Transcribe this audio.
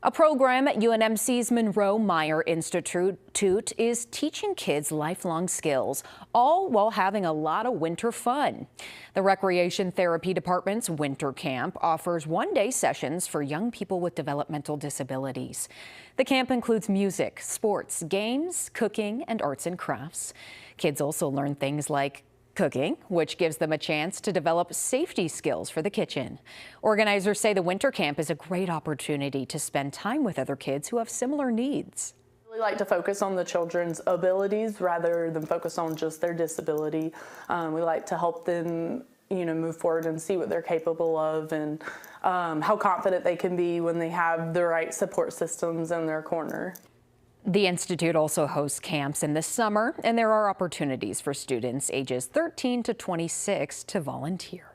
A program at UNMC's Monroe-Meyer Institute is teaching kids lifelong skills, all while having a lot of winter fun. The Recreation Therapy Department's winter camp offers one-day sessions for young people with developmental disabilities. The camp includes music, sports, games, cooking, and arts and crafts. Kids also learn things like cooking, which gives them a chance to develop safety skills for the kitchen. Organizers say the winter camp is a great opportunity to spend time with other kids who have similar needs. We like to focus on the children's abilities rather than focus on just their disability. We like to help them, move forward and see what they're capable of and how confident they can be when they have the right support systems in their corner. The Institute also hosts camps in the summer, and there are opportunities for students ages 13 to 26 to volunteer.